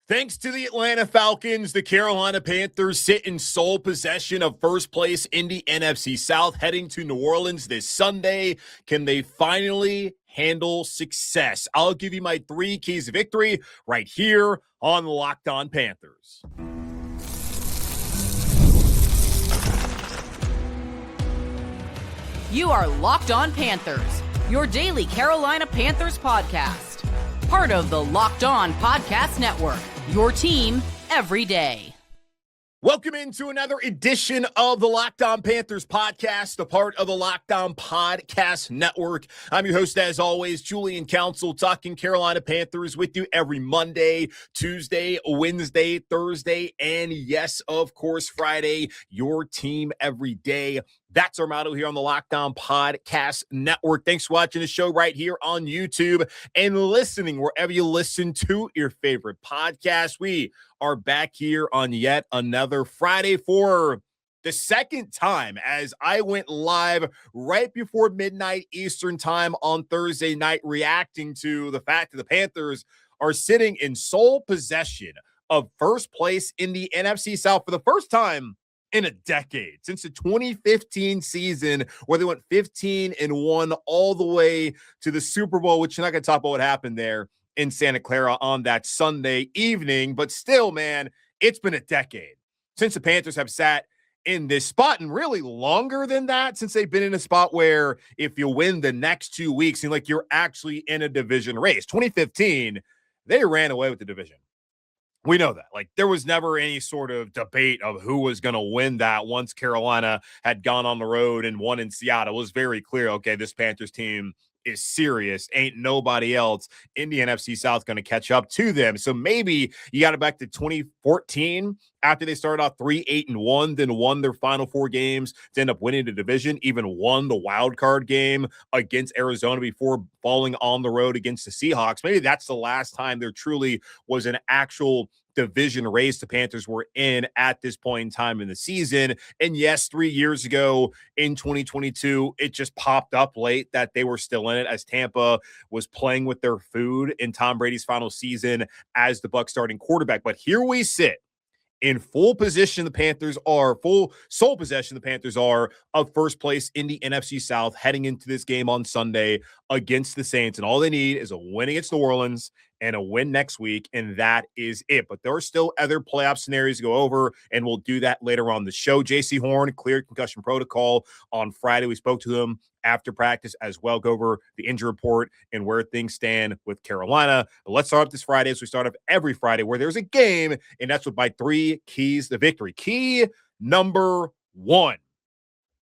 Thanks to the Atlanta Falcons, the Carolina Panthers sit in sole possession of first place in the NFC South, heading to New Orleans this Sunday. Can they finally handle success? I'll give you my 3 keys to victory right here on Locked On Panthers. You are Locked On Panthers, your daily Carolina Panthers podcast. Part of the Locked On Podcast Network, your team every day. Welcome into another edition of the Locked On Panthers podcast, a part of the Locked On Podcast Network. I'm your host, as always, Julian Council, talking Carolina Panthers with you every Monday, Tuesday, Wednesday, Thursday, and yes, of course, Friday, your team every day. That's our motto here on the Locked On Podcast Network. Thanks for watching the show right here on YouTube and listening wherever you listen to your favorite podcast. We are back here on yet another Friday for the second time, as I went live right before midnight Eastern time on Thursday night, reacting to the fact that the Panthers are sitting in sole possession of first place in the NFC South for the first time in a decade, since the 2015 season, where they went 15-1 all the way to the Super Bowl, which you're not going to talk about what happened there in Santa Clara on that Sunday evening. But still, man, it's been a decade since the Panthers have sat in this spot, and really longer than that, since they've been in a spot where if you win the next 2 weeks, seem like you're actually in a division race. 2015, they ran away with the division. We know that. Like, there was never any sort of debate of who was going to win that once Carolina had gone on the road and won in Seattle. It was very clear, okay, this Panthers team is serious. Ain't nobody else in the NFC South going to catch up to them. So maybe you got it back to 2014 after they started off 3-8-1, then won their final 4 games to end up winning the division, even won the wild card game against Arizona before falling on the road against the Seahawks. Maybe that's the last time there truly was an actual division race the Panthers were in at this point in time in the season. And yes, 3 years ago in 2022, it just popped up late that they were still in it, as Tampa was playing with their food in Tom Brady's final season as the Bucs starting quarterback. But here we sit in full possession. The Panthers are sole possession. The Panthers are of first place in the NFC South heading into this game on Sunday against the Saints. And all they need is a win against New Orleans and a win next week, and that is it. But there are still other playoff scenarios to go over, and we'll do that later on the show. Jaycee Horn cleared concussion protocol on Friday. We spoke to him after practice as well, go over the injury report and where things stand with Carolina. But let's start up this Friday, as we start up every Friday, where there's a game, and that's with my 3 keys to victory. Key number 1.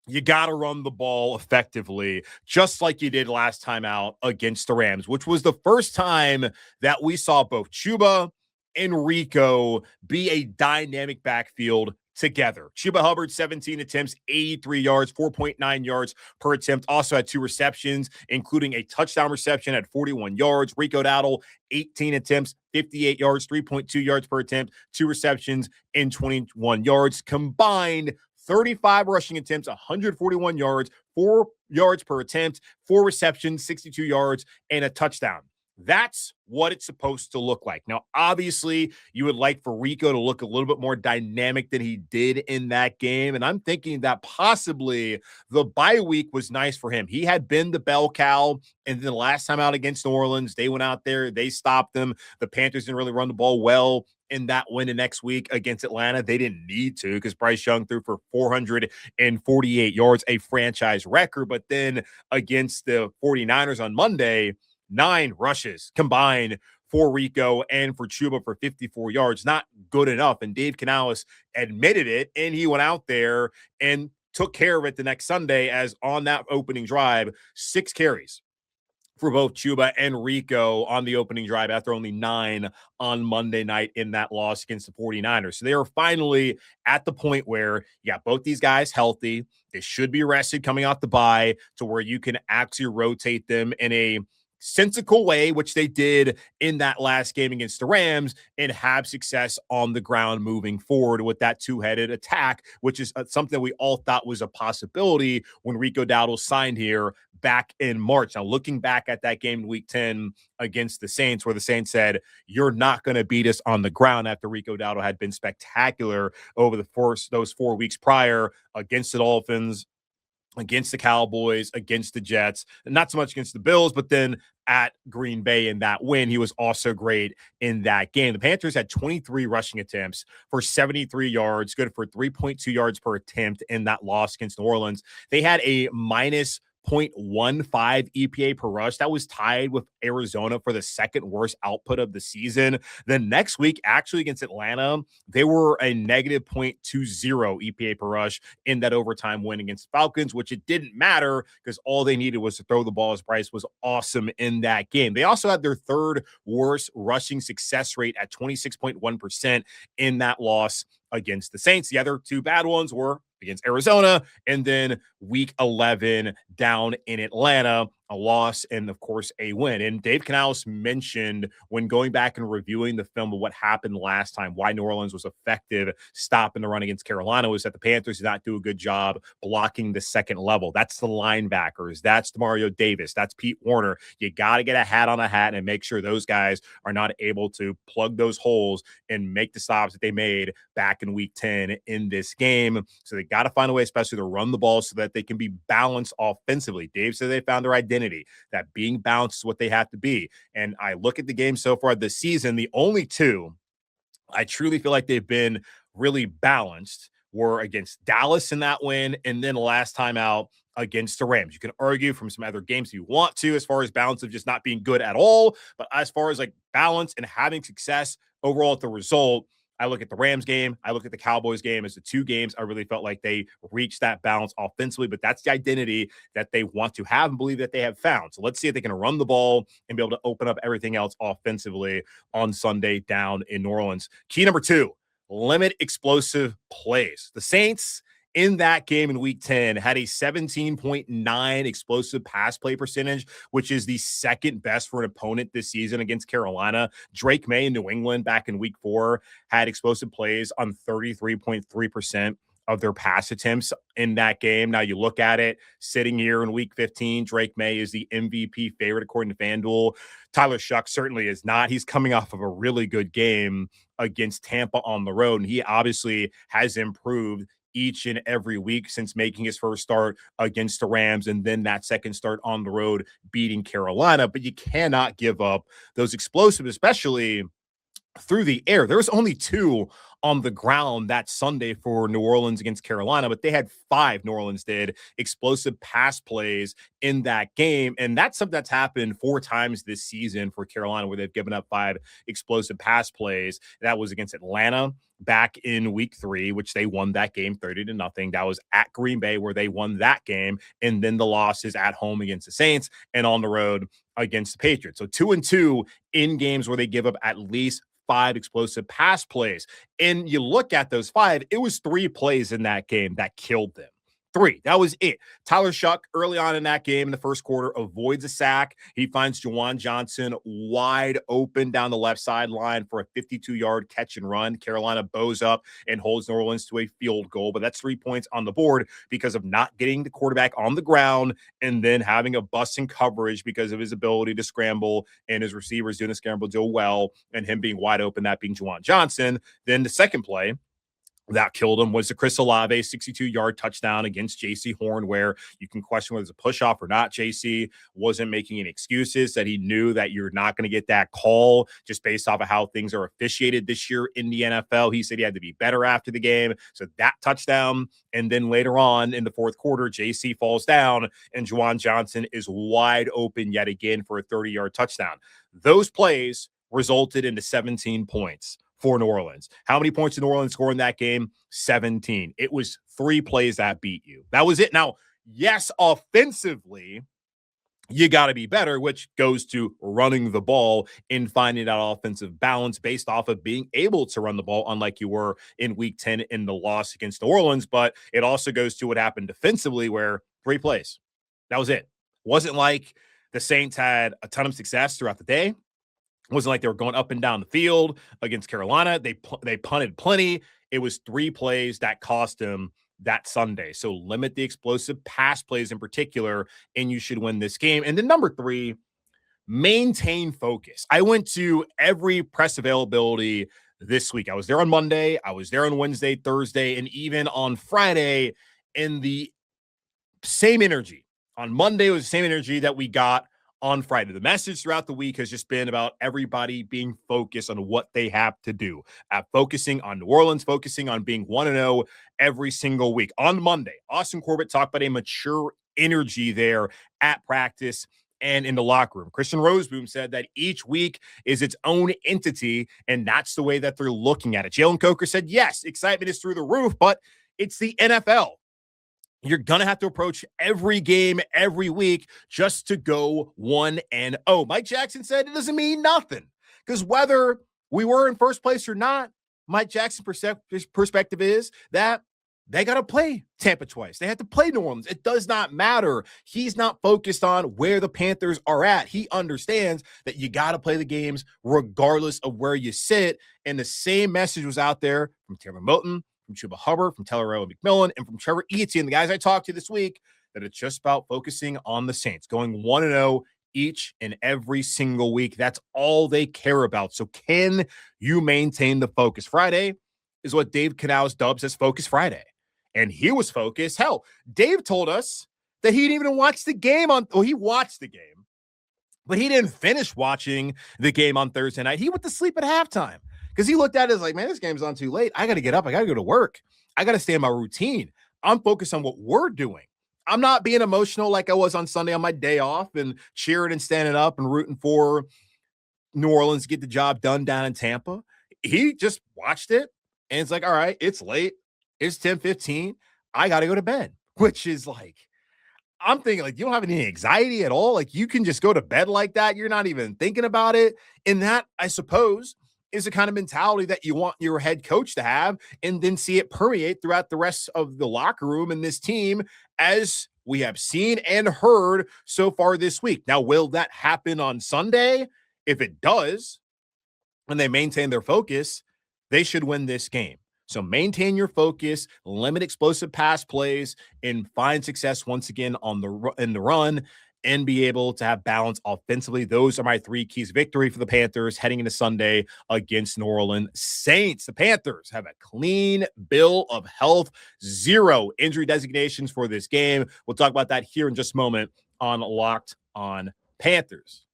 You got to run the ball effectively, just like you did last time out against the Rams, which was the first time that we saw both Chuba and Rico be a dynamic backfield together. Chuba Hubbard, 17 attempts, 83 yards, 4.9 yards per attempt. Also had 2 receptions, including a touchdown reception at 41 yards. Rico Dowdle, 18 attempts, 58 yards, 3.2 yards per attempt, 2 receptions in 21 yards. Combined 35 rushing attempts, 141 yards, 4 yards per attempt, 4 receptions, 62 yards, and a touchdown. That's what it's supposed to look like. Now, obviously, you would like for Rico to look a little bit more dynamic than he did in that game. And I'm thinking that possibly the bye week was nice for him. He had been the bell cow. And then the last time out against New Orleans, they went out there, they stopped them. The Panthers didn't really run the ball well in that win the next week against Atlanta. They didn't need to, because Bryce Young threw for 448 yards, a franchise record. But then against the 49ers on Monday, 9 rushes combined for Rico and for Chuba for 54 yards. Not good enough. And Dave Canales admitted it, and he went out there and took care of it the next Sunday, as on that opening drive, 6 carries for both Chuba and Rico on the opening drive after only 9 on Monday night in that loss against the 49ers. So they are finally at the point where you got both these guys healthy. They should be rested coming off the bye, to where you can actually rotate them in a sensical way, which they did in that last game against the Rams, and have success on the ground moving forward with that 2-headed attack, which is something we all thought was a possibility when Rico Dowdle signed here back in March. Now, looking back at that game in week 10 against the Saints, where the Saints said, you're not going to beat us on the ground after Rico Dowdle had been spectacular over those 4 weeks prior against the Dolphins, against the Cowboys, against the Jets, and not so much against the Bills, but then at Green Bay in that win, he was also great in that game. The Panthers had 23 rushing attempts for 73 yards, good for 3.2 yards per attempt in that loss against New Orleans. They had a minus 0.15 EPA per rush. That was tied with Arizona for the second worst output of the season. The next week, actually against Atlanta, they were a negative 0.20 EPA per rush in that overtime win against Falcons, which it didn't matter because all they needed was to throw the ball, as Bryce was awesome in that game. They also had their third worst rushing success rate at 26.1% in that loss against the Saints. The other two bad ones were against Arizona and then week 11 down in Atlanta, a loss and, of course, a win. And Dave Canales mentioned when going back and reviewing the film of what happened last time, why New Orleans was effective stopping the run against Carolina, was that the Panthers did not do a good job blocking the second level. That's the linebackers. That's Demario Davis. That's Pete Werner. You got to get a hat on a hat and make sure those guys are not able to plug those holes and make the stops that they made back in week 10 in this game. So they got to find a way, especially to run the ball so that they can be balanced offensively. Dave said they found their identity, that being balanced is what they have to be. And I look at the game so far this season, the only two I truly feel like they've been really balanced were against Dallas in that win, and then last time out against the Rams. You can argue from some other games if you want to, as far as balance of just not being good at all, but as far as like balance and having success overall at the result, I look at the Rams game, I look at the Cowboys game as the two games I really felt like they reached that balance offensively, but that's the identity that they want to have and believe that they have found. So let's see if they can run the ball and be able to open up everything else offensively on Sunday down in New Orleans. Key number 2, limit explosive plays. The Saints in that game in week 10 had a 17.9 explosive pass play percentage, which is the second best for an opponent this season against Carolina. Drake May in New England back in week 4 had explosive plays on 33.3% of their pass attempts in that game. Now you look at it sitting here in week 15, Drake May is the MVP favorite according to FanDuel. Tyler Shuck certainly is not. He's coming off of a really good game against Tampa on the road, and he obviously has improved each and every week since making his first start against the Rams and then that second start on the road beating Carolina. But you cannot give up those explosives, especially through the air. There was only 2 on the ground that Sunday for New Orleans against Carolina, but they had 5, New Orleans did, explosive pass plays in that game. And that's something that's happened 4 times this season for Carolina, where they've given up 5 explosive pass plays. That was against Atlanta back in week 3, which they won that game 30-0. That was at Green Bay, where they won that game. And then the losses at home against the Saints and on the road against the Patriots. So 2-2 in games where they give up at least 5 explosive pass plays. And you look at those 5, it was 3 plays in that game that killed them. 3. That was it. Tyler Shuck, early on in that game in the first quarter, avoids a sack. He finds Juwan Johnson wide open down the left sideline for a 52-yard catch and run. Carolina bows up and holds New Orleans to a field goal, but that's 3 points on the board because of not getting the quarterback on the ground and then having a bust in coverage because of his ability to scramble and his receivers doing the scramble do well and him being wide open, that being Juwan Johnson. Then the second play that killed him was the Chris Olave 62-yard touchdown against Jaycee Horn, where you can question whether it's a push-off or not. Jaycee wasn't making any excuses, that he knew that you're not going to get that call just based off of how things are officiated this year in the NFL. He said he had to be better after the game. So that touchdown, and then later on in the fourth quarter, Jaycee falls down, and Juwan Johnson is wide open yet again for a 30-yard touchdown. Those plays resulted into 17 points for New Orleans. How many points did New Orleans score in that game? 17. It was 3 plays that beat you. That was it. Now, yes, offensively, you got to be better, which goes to running the ball and finding that offensive balance based off of being able to run the ball, unlike you were in week 10 in the loss against New Orleans. But it also goes to what happened defensively, where 3 plays. That was it. Wasn't like the Saints had a ton of success throughout the day. It wasn't like they were going up and down the field against Carolina. They punted plenty. It was 3 plays that cost them that Sunday. So limit the explosive pass plays in particular, and you should win this game. And then number 3, maintain focus. I went to every press availability this week. I was there on Monday, I was there on Wednesday, Thursday, and even on Friday, in the same energy. On Monday, it was the same energy that we got on Friday. The message throughout the week has just been about everybody being focused on what they have to do, focusing on New Orleans, focusing on being 1-0 every single week. On Monday, Austin Corbett talked about a mature energy there at practice and in the locker room. Christian Roseboom said that each week is its own entity, and that's the way that they're looking at it. Jalen Coker said, yes, excitement is through the roof, but it's the NFL. You're going to have to approach every game every week just to go 1-0. Mike Jackson said it doesn't mean nothing, because whether we were in first place or not, Mike Jackson's perspective is that they got to play Tampa twice. They have to play New Orleans. It does not matter. He's not focused on where the Panthers are at. He understands that you got to play the games regardless of where you sit. And the same message was out there from Taylor Moton, from Chuba Hubbard, from Tellero McMillan, and from Trevor Etienne, the guys I talked to this week, that it's just about focusing on the Saints, going 1-0 each and every single week. That's all they care about. So can you maintain the focus? Friday is what Dave Canales dubs as Focus Friday. And he was focused. Hell, Dave told us that he didn't even watch the game he watched the game, but he didn't finish watching the game on Thursday night. He went to sleep at halftime because he looked at it as like, man, this game's on too late. I got to get up. I got to go to work. I got to stay in my routine. I'm focused on what we're doing. I'm not being emotional like I was on Sunday on my day off and cheering and standing up and rooting for New Orleans to get the job done down in Tampa. He just watched it, and it's like, all right, it's late. It's 10:15. I got to go to bed, which is like, I'm thinking like, you don't have any anxiety at all. Like, you can just go to bed like that. You're not even thinking about it. And that, I suppose, is the kind of mentality that you want your head coach to have, and then see it permeate throughout the rest of the locker room and this team, as we have seen and heard so far this week. Now, will that happen on Sunday? If it does, and they maintain their focus, they should win this game. So maintain your focus, limit explosive pass plays, and find success once again in the run, and be able to have balance offensively. Those are my 3 keys. Victory for the Panthers heading into Sunday against New Orleans Saints. The Panthers have a clean bill of health, 0 injury designations for this game. We'll talk about that here in just a moment on Locked On Panthers.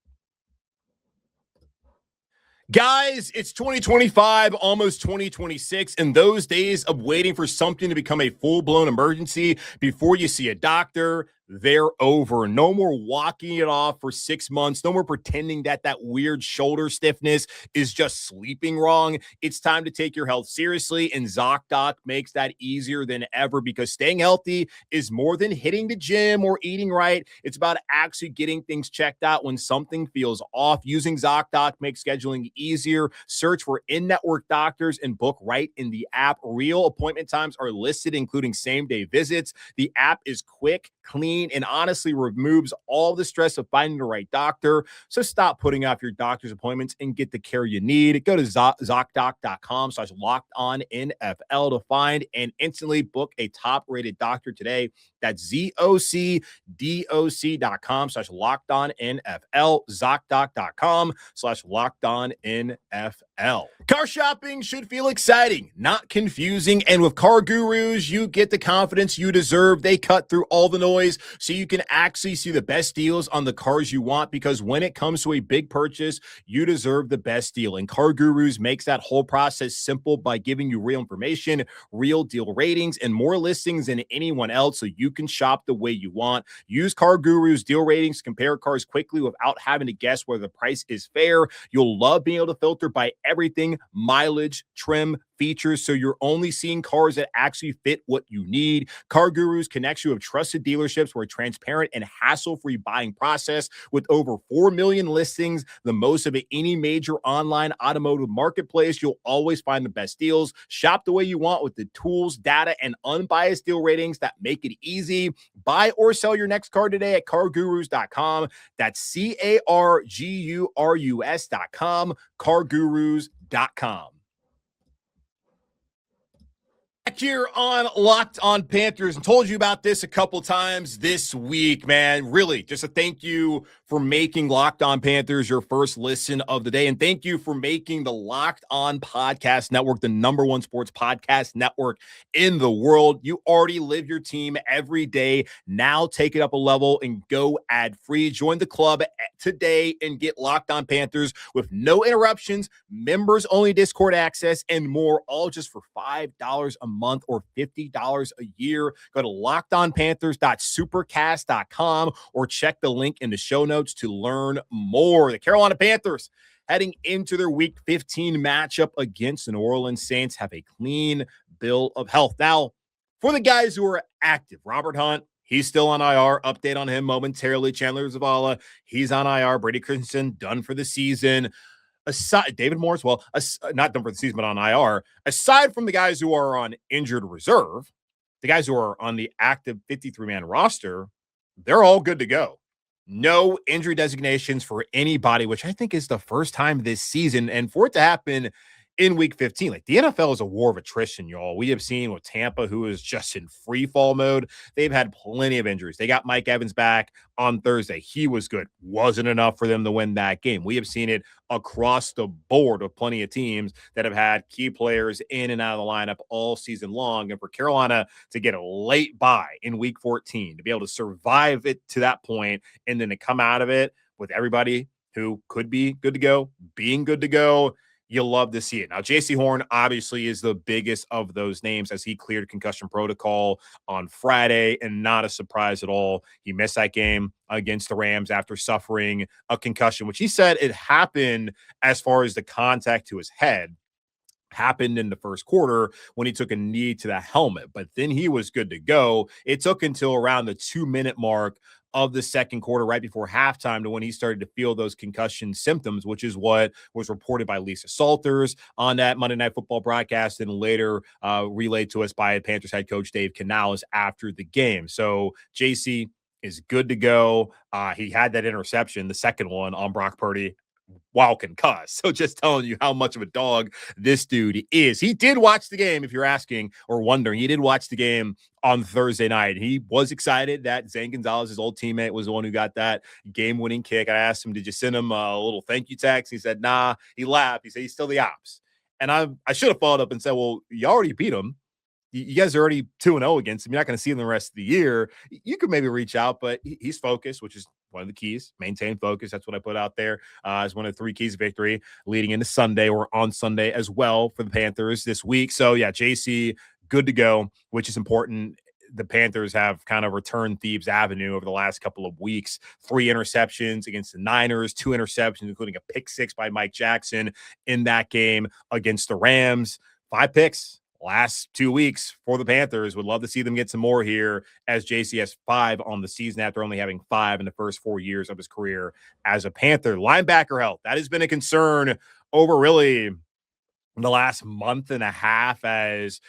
Guys, it's 2025, almost 2026, and those days of waiting for something to become a full-blown emergency before you see a doctor, they're over. No more walking it off for 6 months. No more pretending that weird shoulder stiffness is just sleeping wrong. It's time to take your health seriously, and ZocDoc makes that easier than ever, because staying healthy is more than hitting the gym or eating right. It's about actually getting things checked out when something feels off. Using ZocDoc makes scheduling easier. Search for in-network doctors and book right in the app. Real appointment times are listed, including same-day visits. The app is quick, clean, and honestly removes all the stress of finding the right doctor. So stop putting off your doctor's appointments and get the care you need. Go to ZocDoc.com/LockedOnNFL to find and instantly book a top-rated doctor today. That's ZocDoc.com/LockedOnNFL. ZocDoc.com/LockedOnNFL. Car shopping should feel exciting, not confusing. And with Car Gurus, you get the confidence you deserve. They cut through all the noise so you can actually see the best deals on the cars you want, because when it comes to a big purchase, you deserve the best deal. And Car Gurus makes that whole process simple by giving you real information, real deal ratings, and more listings than anyone else, so you can shop the way you want. Use Car Gurus deal ratings to compare cars quickly without having to guess whether the price is fair. You'll love being able to filter by everything: mileage, trim, features, so you're only seeing cars that actually fit what you need. Car Gurus connects you with trusted dealerships for a transparent and hassle-free buying process. With over 4 million listings, the most of any major online automotive marketplace, you'll always find the best deals. Shop the way you want with the tools, data, and unbiased deal ratings that make it easy. Buy or sell your next car today at CarGurus.com. That's CarGurus.com. CarGurus.com. here on Locked on Panthers and told you about this a couple times this week, man. Really, just a thank you for making Locked on Panthers your first listen of the day. And thank you for making the Locked on Podcast Network the number one sports podcast network in the world. You already live your team every day. Now take it up a level and go ad-free. Join the club today and get Locked on Panthers with no interruptions, members-only Discord access, and more, all just for $5 a month or $50 a year. Go to lockedonpanthers.supercast.com or check the link in the show notes to learn more. The Carolina Panthers, heading into their Week 15 matchup against the New Orleans Saints, have a clean bill of health. Now, for the guys who are active, Robert Hunt, he's still on IR. Update on him momentarily. Chandler Zavala, he's on IR. Brady Christensen, done for the season. Aside, David Moore as well, not done for the season, but on IR. Aside from the guys who are on injured reserve, the guys who are on the active 53-man roster, they're all good to go. No injury designations for anybody, which I think is the first time this season. And for it to happen in Week 15, like, the NFL is a war of attrition, y'all. We have seen with Tampa, who is just in free fall mode. They've had plenty of injuries. They got Mike Evans back on Thursday. He was good. Wasn't enough for them to win that game. We have seen it across the board of plenty of teams that have had key players in and out of the lineup all season long. And for Carolina to get a late bye in Week 14, to be able to survive it to that point, and then to come out of it with everybody who could be good to go, being good to go, you'll love to see it. Now, Jaycee Horn obviously is the biggest of those names as he cleared concussion protocol on Friday, and not a surprise at all. He missed that game against the Rams after suffering a concussion, which he said it happened, as far as the contact to his head, happened in the first quarter when he took a knee to the helmet, but then he was good to go. It took until around the 2-minute mark of the second quarter, right before halftime, to when he started to feel those concussion symptoms, which is what was reported by Lisa Salters on that Monday Night Football broadcast, and later relayed to us by Panthers head coach Dave Canales after the game. So Jaycee is good to go. He had that interception, the second one, on Brock Purdy, while concussed. So just telling you how much of a dog this dude is. He did watch the game, if you're asking or wondering. He did watch the game on Thursday night. He was excited that Zane Gonzalez, his old teammate, was the one who got that game-winning kick. I asked him, did you send him a little thank you text? He said, nah. He laughed. He said he's still the ops. And I should have followed up and said, well, you already beat him. You guys are already 2-0 against him. You're not going to see him the rest of the year. You could maybe reach out, but he's focused, which is one of the keys. Maintain focus. That's what I put out there as one of the 3 keys of victory leading into Sunday, or on Sunday as well, for the Panthers this week. So, yeah, Jaycee, good to go, which is important. The Panthers have kind of returned Thieves Avenue over the last couple of weeks. 3 interceptions against the Niners, 2 interceptions, including a pick 6 by Mike Jackson in that game against the Rams. 5 picks last 2 weeks for the Panthers. Would love to see them get some more here, as Jaycee has 5 on the season after only having 5 in the first 4 years of his career as a Panther. Linebacker health, that has been a concern over really the last month and a half, as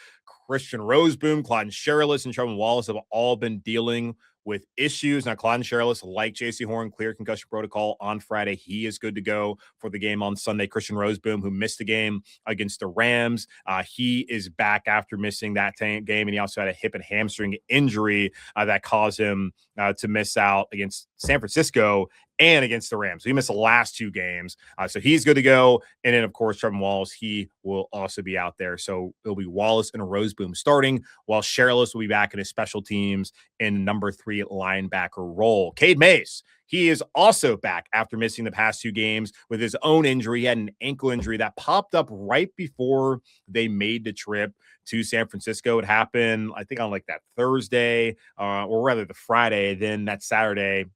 Christian Roseboom, Claude Sherrillis, and Trevor Wallace have all been dealing with issues. Now, Claude Sherrillis, like Jaycee Horn, cleared concussion protocol on Friday. He is good to go for the game on Sunday. Christian Roseboom, who missed the game against the Rams, he is back after missing that game, and he also had a hip and hamstring injury that caused him to miss out against San Francisco and against the Rams. So he missed the last 2 games. So he's good to go. And then, of course, Trevor Wallace, he will also be out there. So it'll be Wallace and Roseboom starting, while Sherrillis will be back in his special teams in number 3 linebacker role. Cade Mays, he is also back after missing the past 2 games with his own injury. He had an ankle injury that popped up right before they made the trip to San Francisco. It happened, I think, on like that Thursday, or rather the Friday. Then that Saturday,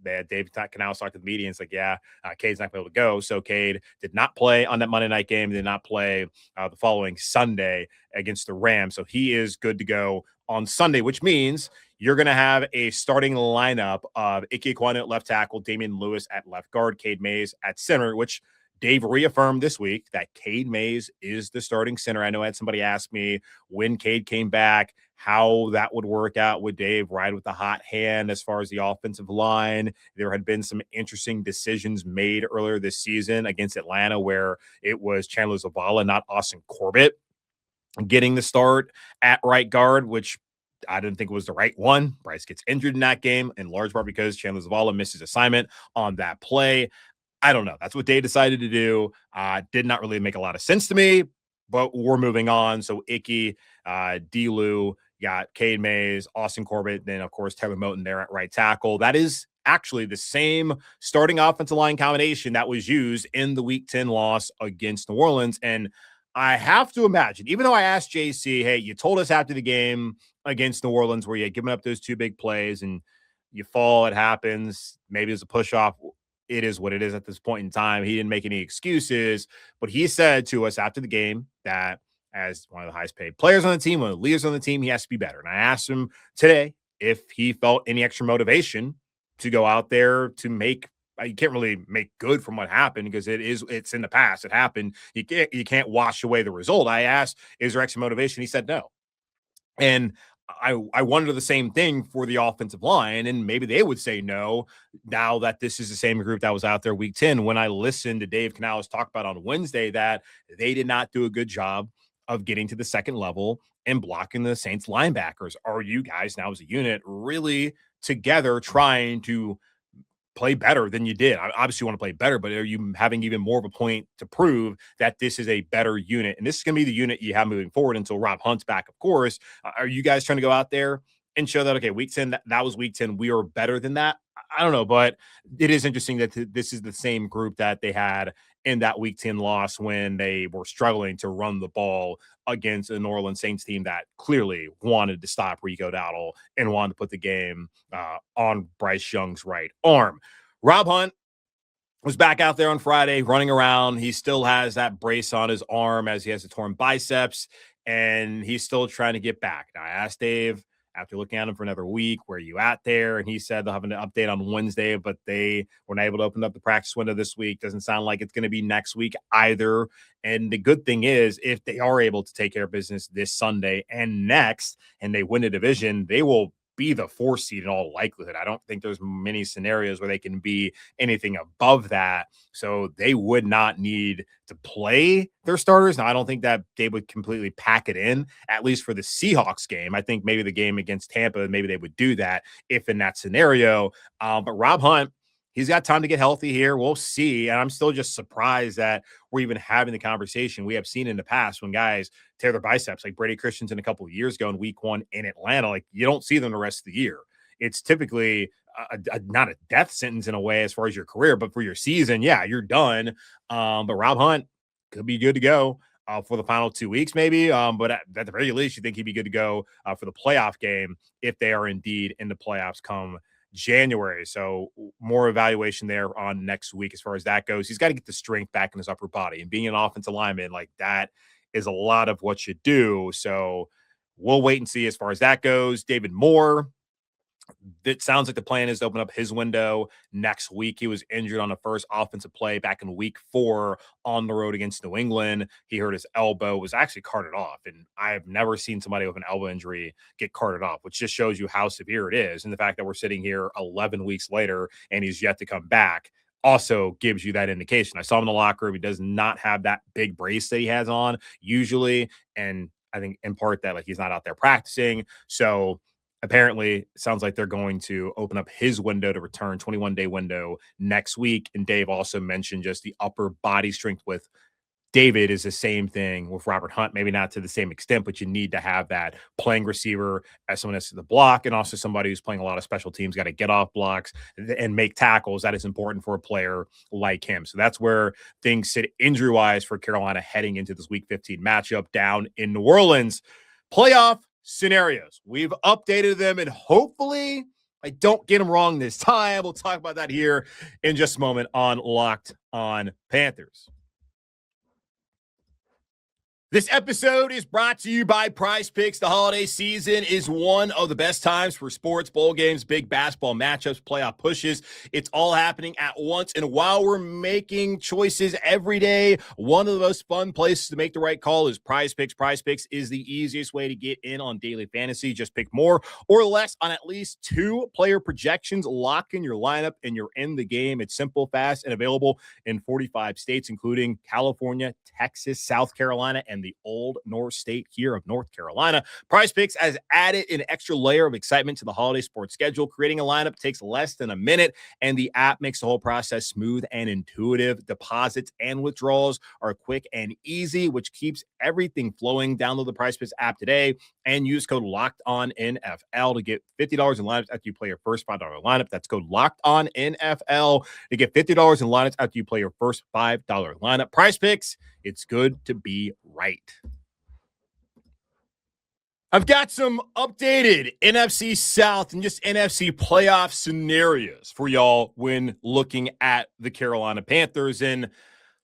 Dave Canales talked to the media and it's like, Cade's not going to be able to go. So Cade did not play on that Monday night game, did not play the following Sunday against the Rams. So he is good to go on Sunday, which means you're going to have a starting lineup of Ike Ekwonu at left tackle, Damian Lewis at left guard, Cade Mays at center, which Dave reaffirmed this week that Cade Mays is the starting center. I know I had somebody ask me when Cade came back, how that would work out. Would Dave ride with the hot hand as far as the offensive line? There had been some interesting decisions made earlier this season against Atlanta where it was Chandler Zavala, not Austin Corbett, getting the start at right guard, which I didn't think was the right one. Bryce gets injured in that game, in large part because Chandler Zavala misses assignment on that play. I don't know. That's what they decided to do. Did not really make a lot of sense to me, but we're moving on. So Icky, D-Lou, got Cade Mays, Austin Corbett, then, of course, Tevin Moton there at right tackle. That is actually the same starting offensive line combination that was used in the Week 10 loss against New Orleans. And I have to imagine, even though I asked JC, hey, you told us after the game against New Orleans where you had given up those two big plays and you fall, it happens. Maybe it's a push-off. It is what it is at this point in time. He didn't make any excuses, but he said to us after the game that as one of the highest paid players on the team, one of the leaders on the team, he has to be better. And I asked him today if he felt any extra motivation to go out there to make. You can't really make good from what happened because it's in the past. It happened. You can't wash away the result. I asked, is there extra motivation? He said no. And I wonder the same thing for the offensive line, and maybe they would say no now that this is the same group that was out there Week 10. When I listened to Dave Canales talk about on Wednesday that they did not do a good job of getting to the second level and blocking the Saints linebackers. Are you guys now as a unit really together trying to play better than you did? I obviously want to play better, but are you having even more of a point to prove that this is a better unit? And this is going to be the unit you have moving forward until Rob Hunt's back, of course. Are you guys trying to go out there and show that, okay, Week 10, that was Week 10, we are better than that? I don't know, but it is interesting that this is the same group that they had in that Week 10 loss when they were struggling to run the ball against a New Orleans Saints team that clearly wanted to stop Rico Dowdle and wanted to put the game on Bryce Young's right arm. Rob Hunt was back out there on Friday running around. He still has that brace on his arm as he has the torn biceps, and he's still trying to get back. Now, I asked Dave, after looking at him for another week, where are you at there? And he said they'll have an update on Wednesday, but they were not able to open up the practice window this week. Doesn't sound like it's going to be next week either. And the good thing is, if they are able to take care of business this Sunday and next, and they win the division, they will be the 4th seed in all likelihood. I don't think there's many scenarios where they can be anything above that. So they would not need to play their starters. Now, I don't think that they would completely pack it in, at least for the Seahawks game. I think maybe the game against Tampa, maybe they would do that if in that scenario. But Rob Hunt, he's got time to get healthy here. We'll see. And I'm still just surprised that we're even having the conversation. We have seen in the past when guys tear their biceps, like Brady Christensen a couple of years ago in Week 1 in Atlanta, like you don't see them the rest of the year. It's typically not a death sentence in a way as far as your career, but for your season, yeah, you're done. But Rob Hunt could be good to go for the final 2 weeks, maybe. But at the very least, you think he'd be good to go for the playoff game if they are indeed in the playoffs come January. So more evaluation there on next week as far as that goes. He's got to get the strength back in his upper body, and being an offensive lineman like that is a lot of what you do. So we'll wait and see as far as that goes. David Moore, it sounds like the plan is to open up his window next week. He was injured on the first offensive play back in Week 4 on the road against New England. He hurt his elbow, was actually carted off. And I have never seen somebody with an elbow injury get carted off, which just shows you how severe it is. And the fact that we're sitting here 11 weeks later and he's yet to come back also gives you that indication. I saw him in the locker room. He does not have that big brace that he has on usually. And I think in part that like he's not out there practicing. So apparently, it sounds like they're going to open up his window to return, 21-day window next week. And Dave also mentioned just the upper body strength with David is the same thing with Robert Hunt, maybe not to the same extent, but you need to have that playing receiver as someone that's to the block and also somebody who's playing a lot of special teams, got to get off blocks and make tackles. That is important for a player like him. So that's where things sit injury-wise for Carolina heading into this Week 15 matchup down in New Orleans. Playoff scenarios. We've updated them, and hopefully I don't get them wrong this time. We'll talk about that here in just a moment on Locked On Panthers. This episode is brought to you by Prize Picks. The holiday season is one of the best times for sports, bowl games, big basketball matchups, playoff pushes. It's all happening at once. And while we're making choices every day, one of the most fun places to make the right call is Prize Picks. Prize Picks is the easiest way to get in on daily fantasy. Just pick more or less on at least 2 player projections. Lock in your lineup and you're in the game. It's simple, fast, and available in 45 states, including California, Texas, South Carolina, and in the old North State here of North Carolina. Prize Picks has added an extra layer of excitement to the holiday sports schedule. Creating a lineup takes less than a minute, and the app makes the whole process smooth and intuitive. Deposits and withdrawals are quick and easy, which keeps everything flowing. Download the Prize Picks app today and use code LOCKEDONNFL to get $50 in lineups after you play your first $5 lineup. That's code LOCKEDONNFL to get $50 in lineups after you play your first $5 lineup. Prize Picks, it's good to be right. I've got some updated NFC South and just NFC playoff scenarios for y'all when looking at the Carolina Panthers. And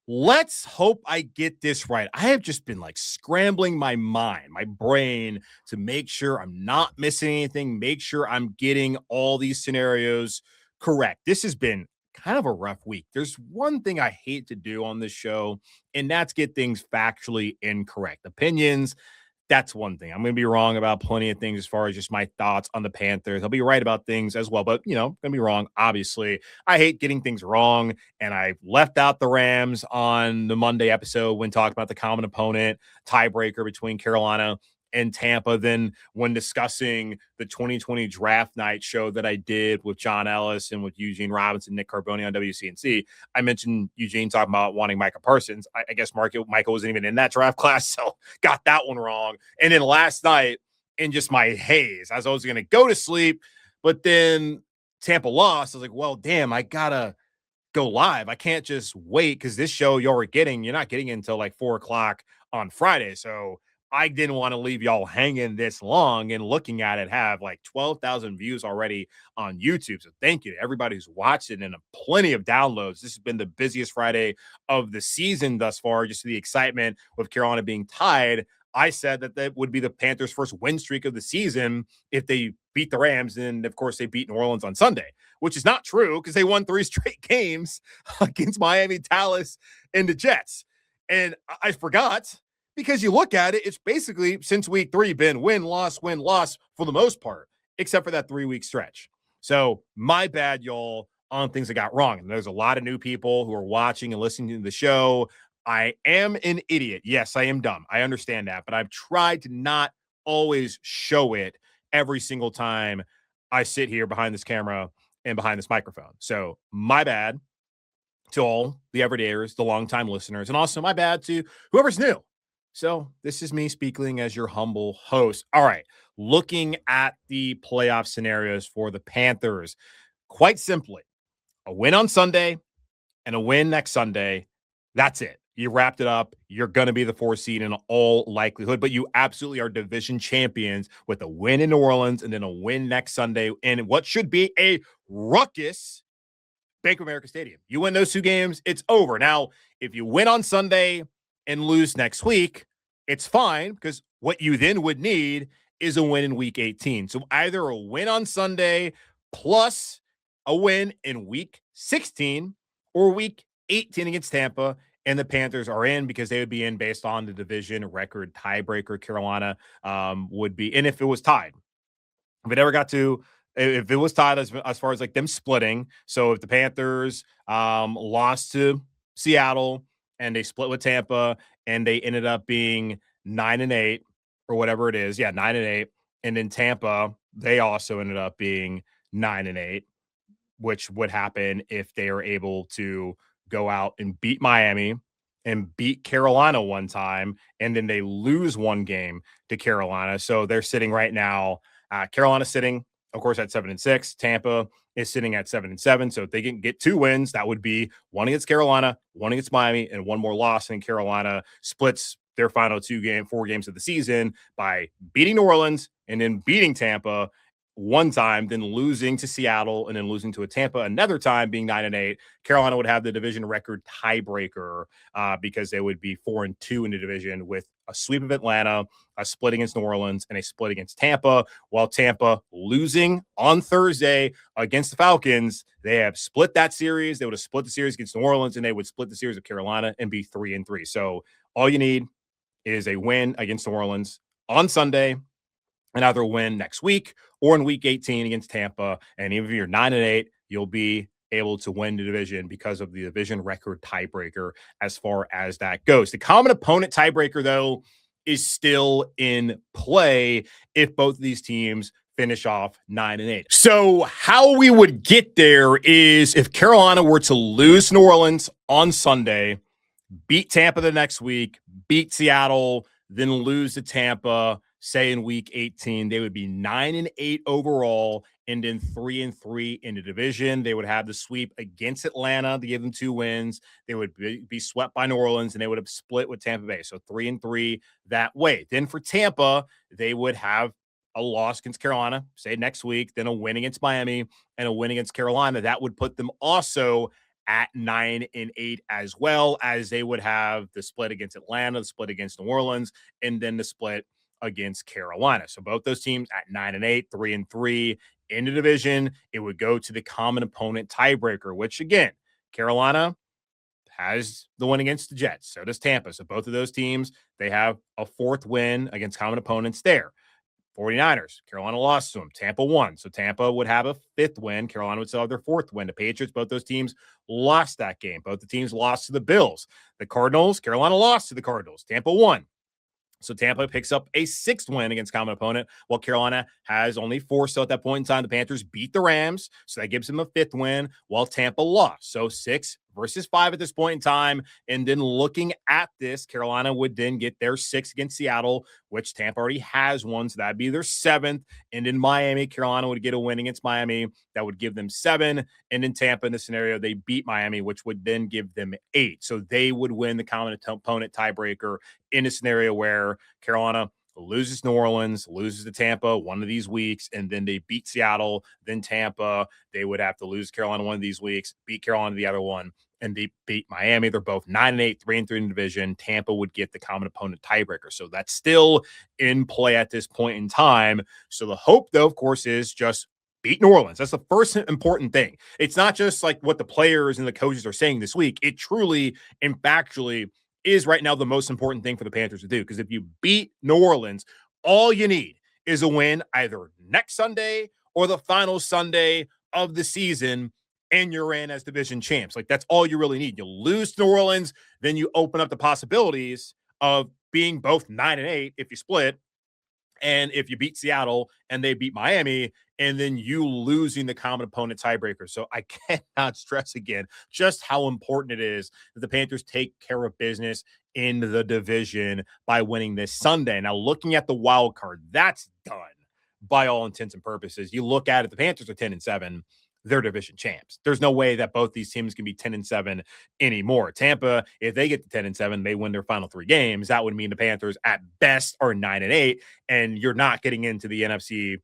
let's hope I get this right. I have just been like scrambling my mind, my brain to make sure I'm not missing anything, make sure I'm getting all these scenarios correct. This has been kind of a rough week. There's one thing I hate to do on this show, and that's get things factually incorrect. Opinions, that's one thing. I'm going to be wrong about plenty of things as far as just my thoughts on the Panthers. I'll be right about things as well, but, going to be wrong, obviously. I hate getting things wrong, and I left out the Rams on the Monday episode when talking about the common opponent tiebreaker between Carolina and Tampa. Then when discussing the 2020 draft night show that I did with John Ellis and with Eugene Robinson, Nick Carboni on WCNC, I mentioned Eugene talking about wanting Micah Parsons. I guess Michael wasn't even in that draft class, so got that one wrong. And then last night, in just my haze, as I was going to go to sleep, but then Tampa lost. I was like, well, damn, I got to go live. I can't just wait because this show you're not getting until like 4 o'clock on Friday. So I didn't want to leave y'all hanging this long, and looking at it have like 12,000 views already on YouTube. So thank you to everybody who's watched it, and plenty of downloads. This has been the busiest Friday of the season thus far. Just the excitement with Carolina being tied. I said that would be the Panthers' first win streak of the season if they beat the Rams. And of course they beat New Orleans on Sunday, which is not true because they won 3 straight games against Miami, Dallas, and the Jets. And I forgot, because you look at it, it's basically since week 3 been win, loss for the most part, except for that 3-week stretch. So my bad, y'all, on things I got wrong. And there's a lot of new people who are watching and listening to the show. I am an idiot. Yes, I am dumb. I understand that. But I've tried to not always show it every single time I sit here behind this camera and behind this microphone. So my bad to all the everydayers, the longtime listeners, and also my bad to whoever's new. So this is me speaking as your humble host. All right, looking at the playoff scenarios for the Panthers, quite simply, a win on Sunday and a win next Sunday. That's it. You wrapped it up. You're going to be the 4th seed in all likelihood, but you absolutely are division champions with a win in New Orleans and then a win next Sunday in what should be a ruckus Bank of America Stadium. You win those 2 games, it's over. Now, if you win on Sunday and lose next week, it's fine, because what you then would need is a win in week 18. So either a win on Sunday plus a win in week 16 or week 18 against Tampa, and the Panthers are in, because they would be in based on the division record tiebreaker. Carolina would be, and if it was tied, if it was tied as far as like them splitting. So if the Panthers lost to Seattle and they split with Tampa and they ended up being 9-8 or whatever it is. Yeah, 9-8. And then Tampa, they also ended up being 9-8, which would happen if they are able to go out and beat Miami and beat Carolina one time, and then they lose one game to Carolina. So they're sitting right now. Carolina's sitting, of course, at 7-6. Tampa is sitting at 7-7. So if they can get 2 wins, that would be 1 against Carolina, 1 against Miami, and 1 more loss. And Carolina splits their final 4 games of the season by beating New Orleans and then beating Tampa one time, then losing to Seattle, and then losing to Tampa another time, being 9-8. Carolina would have the division record tiebreaker because they would be 4-2 in the division, with a sweep of Atlanta, a split against New Orleans, and a split against Tampa. While Tampa losing on Thursday against the Falcons, they have split that series. They would have split the series against New Orleans, and they would split the series with Carolina and be 3-3. So all you need is a win against New Orleans on Sunday, and either win next week or in week 18 against Tampa. And even if you're 9-8, you'll be able to win the division because of the division record tiebreaker as far as that goes. The common opponent tiebreaker, though, is still in play if both of these teams finish off 9-8. So how we would get there is if Carolina were to lose New Orleans on Sunday, beat Tampa the next week, beat Seattle, then lose to Tampa, say in week 18, they would be 9-8 overall and then 3-3 in the division. They would have the sweep against Atlanta to give them 2 wins. They would be swept by New Orleans, and they would have split with Tampa Bay. So 3-3 that way. Then for Tampa, they would have a loss against Carolina, say next week, then a win against Miami and a win against Carolina. That would put them also at 9-8, as well as they would have the split against Atlanta, the split against New Orleans, and then the split against Carolina. So both those teams at 9-8, 3-3 in the division. It would go to the common opponent tiebreaker, which again, Carolina has the win against the Jets. So does Tampa. So both of those teams, they have a 4th win against common opponents there. 49ers, Carolina lost to them. Tampa won. So Tampa would have a 5th win. Carolina would still have their 4th win. The Patriots, both those teams lost that game. Both the teams lost to the Bills. The Cardinals, Carolina lost to the Cardinals. Tampa won. So Tampa picks up a 6th win against common opponent, while Carolina has only 4. So at that point in time, the Panthers beat the Rams. So that gives them a 5th win, while Tampa lost. So 6 versus 5 at this point in time. And then looking at this, Carolina would then get their 6 against Seattle, which Tampa already has one. So that'd be their 7th. And in Miami, Carolina would get a win against Miami. That would give them 7. And in Tampa, in this scenario, they beat Miami, which would then give them 8. So they would win the common opponent tiebreaker in a scenario where Carolina loses New Orleans, loses to Tampa one of these weeks, and then they beat Seattle, then Tampa. They would have to lose Carolina one of these weeks, beat Carolina the other one, and they beat Miami. They're both 9-8, 3-3 in the division. Tampa would get the common opponent tiebreaker. So that's still in play at this point in time. So the hope, though, of course, is just beat New Orleans. That's the first important thing. It's not just like what the players and the coaches are saying this week. It truly and factually is right now the most important thing for the Panthers to do. Because if you beat New Orleans, all you need is a win either next Sunday or the final Sunday of the season, and you're in as division champs. Like, that's all you really need. You lose to New Orleans, then you open up the possibilities of being both 9-8 if you split, and if you beat Seattle and they beat Miami, and then you losing the common opponent tiebreaker. So I cannot stress again just how important it is that the Panthers take care of business in the division by winning this Sunday. Now, looking at the wild card, that's done by all intents and purposes. You look at it, the Panthers are 10-7. They're division champs. There's no way that both these teams can be 10-7 anymore. Tampa, if they get to 10-7, they win their final 3 games. That would mean the Panthers at best are 9-8, and you're not getting into the NFC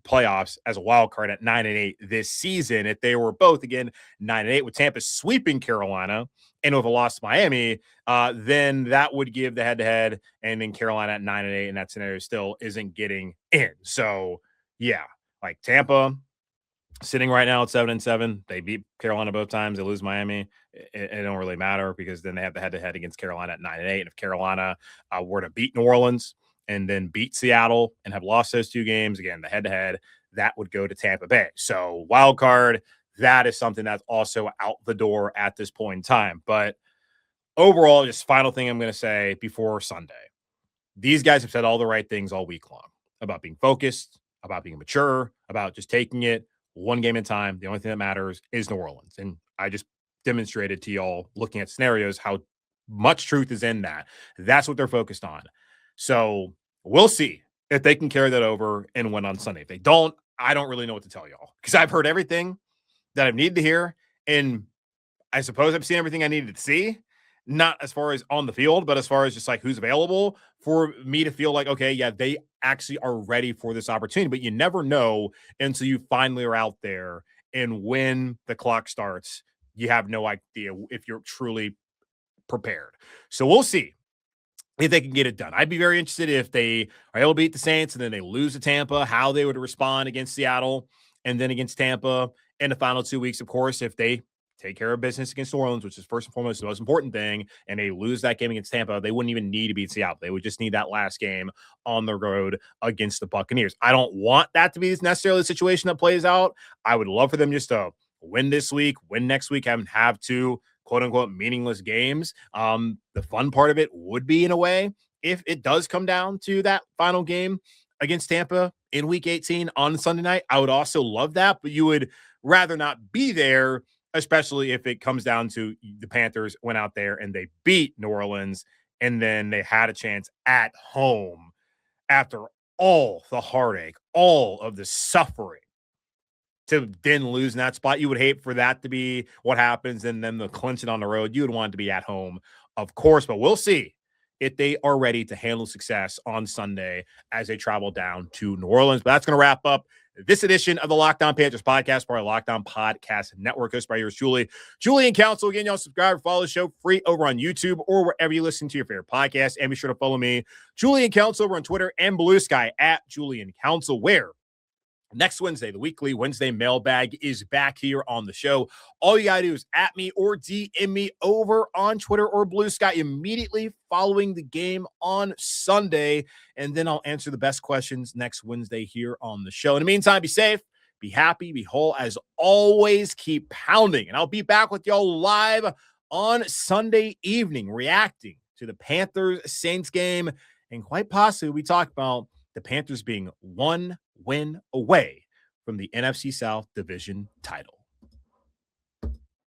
playoffs as a wild card at 9-8 this season. If they were both, again, 9-8, with Tampa sweeping Carolina and with a loss to Miami, then that would give the head-to-head, and then Carolina at 9-8 in that scenario still isn't getting in. So, yeah, like Tampa sitting right now at 7-7. They beat Carolina both times. They lose Miami. It don't really matter, because then they have the head-to-head against Carolina at 9-8. And if Carolina were to beat New Orleans and then beat Seattle and have lost those 2 games, again, the head-to-head, that would go to Tampa Bay. So wild card, that is something that's also out the door at this point in time. But overall, just final thing I'm going to say before Sunday, these guys have said all the right things all week long about being focused, about being mature, about just taking it one game at a time. The only thing that matters is New Orleans. And I just demonstrated to y'all, looking at scenarios, how much truth is in that. That's what they're focused on. So we'll see if they can carry that over and win on Sunday. If they don't, I don't really know what to tell y'all, because I've heard everything that I've needed to hear. And I suppose I've seen everything I needed to see, not as far as on the field, but as far as just like who's available for me to feel like, okay, yeah, they actually are ready for this opportunity. But you never know until you finally are out there. And when the clock starts, you have no idea if you're truly prepared. So we'll see if they can get it done. I'd be very interested if they are able to beat the Saints and then they lose to Tampa, how they would respond against Seattle and then against Tampa in the final 2 weeks. Of course, if they take care of business against New Orleans, which is first and foremost the most important thing, and they lose that game against Tampa, they wouldn't even need to beat Seattle. They would just need that last game on the road against the Buccaneers. I don't want that to be necessarily the situation that plays out. I would love for them just to win this week, win next week, have two quote unquote meaningless games. The fun part of it would be, in a way, if it does come down to that final game against Tampa in week 18 on Sunday night. I would also love that, but you would rather not be there, especially if it comes down to the Panthers went out there and they beat New Orleans and then they had a chance at home after all the heartache, all of the suffering, to then lose in that spot. You would hate for that to be what happens, and then the clinching on the road. You would want it to be at home, of course, but we'll see if they are ready to handle success on Sunday as they travel down to New Orleans. But that's going to wrap up this edition of the Locked On Panthers podcast, part of the Locked On Podcast Network, hosted by yours truly, Julian Council. Again, y'all subscribe, follow the show free over on YouTube or wherever you listen to your favorite podcast. And be sure to follow me, Julian Council, over on Twitter and Blue Sky at Julian Council, where next Wednesday, the weekly Wednesday mailbag is back here on the show. All you got to do is at me or DM me over on Twitter or Blue Sky immediately following the game on Sunday, and then I'll answer the best questions next Wednesday here on the show. In the meantime, be safe, be happy, be whole. As always, keep pounding, and I'll be back with y'all live on Sunday evening reacting to the Panthers-Saints game, and quite possibly we talk about the Panthers being one win away from the NFC South division title.